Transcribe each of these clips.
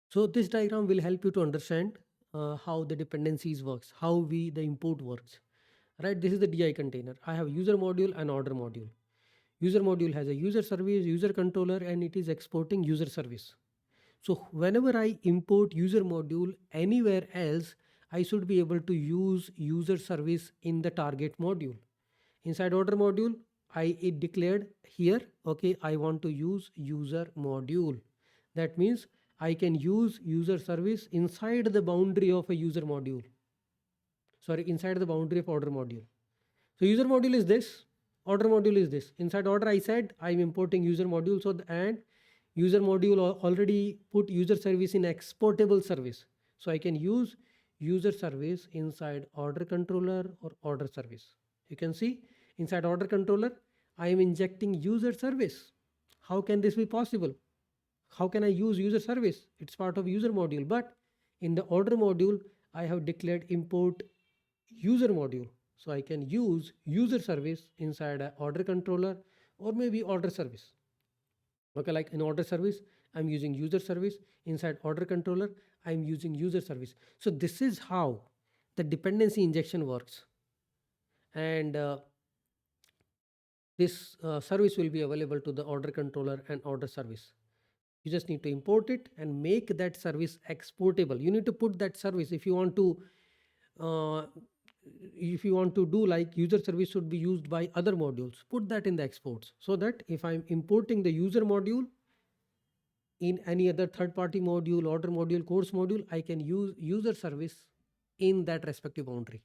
So this diagram will help you to understand how the dependencies works, how the import works. Right, this is the DI container. I have user module and order module. User module has a user service, user controller, and it is exporting user service. So whenever I import user module anywhere else, I should be able to use user service in the target module. Inside order module, it declared here, okay, I want to use user module. That means I can use user service inside the boundary of a user module. Sorry, inside the boundary of order module. So user module is this, order module is this. Inside order, I said I'm importing user module. So and user module already put user service in exportable service. So I can use user service inside order controller or order service. You can see inside order controller, I am injecting user service. How can this be possible? How can I use user service? It's part of user module, but in the order module, I have declared import user module. So I can use user service inside an order controller or maybe order service. Okay, like in order service, I'm using user service. Inside order controller, I'm using user service. So this is how the dependency injection works. And this service will be available to the order controller and order service. You just need to import it and make that service exportable. You need to put that service uh, if you want to do like user service should be used by other modules, put that in the exports, so that if I'm importing the user module in any other third party module, order module, course module, I can use user service in that respective boundary.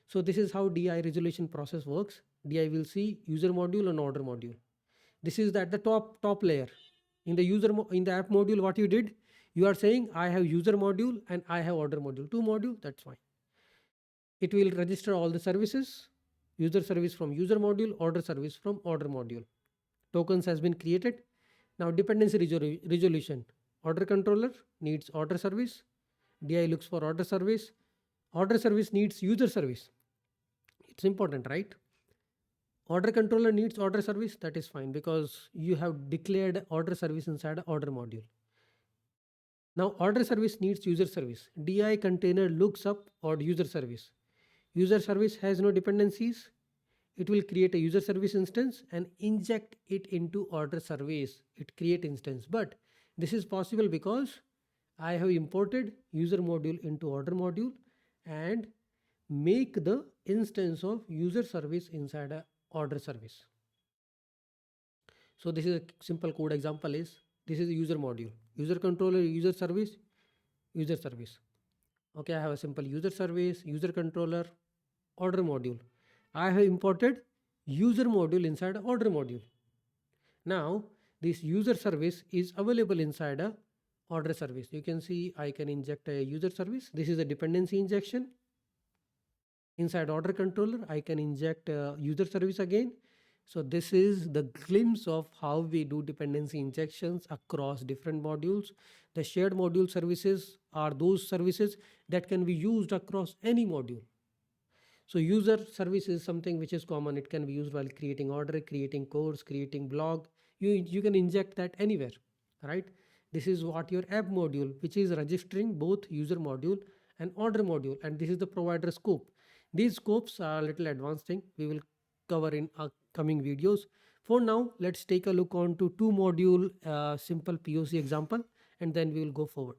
So this is how DI resolution process works. DI will see user module and order module. This is at the top layer. In the in the app module, what you did, you are saying I have user module and I have order module, two module, that's fine. It will register all the services, user service from user module, order service from order module. Tokens has been created. Now dependency resolution. Order controller needs order service. DI looks for order service. Order service needs user service. It's important, right? Order controller needs order service. That is fine because you have declared order service inside order module. Now order service needs user service. DI container looks up or user service. User service has no dependencies. It will create a user service instance and inject it into order service. It create instance, but this is possible because I have imported user module into order module and make the instance of user service inside a order service. So this is a simple code example is this is a user module, user controller, user service, user service. Okay, I have a simple user service, user controller, order module. I have imported user module inside order module. Now this user service is available inside a order service. You can see I can inject a user service. This is a dependency injection. Inside order controller, I can inject a user service again. So this is the glimpse of how we do dependency injections across different modules. The shared module services are those services that can be used across any module. So user service is something which is common. It can be used while creating order, creating course, creating blog. You can inject that anywhere, right? This is what your app module, which is registering both user module and order module. And this is the provider scope. These scopes are a little advanced thing. We will cover in upcoming videos. For now, let's take a look on to two module simple POC example, and then we will go forward.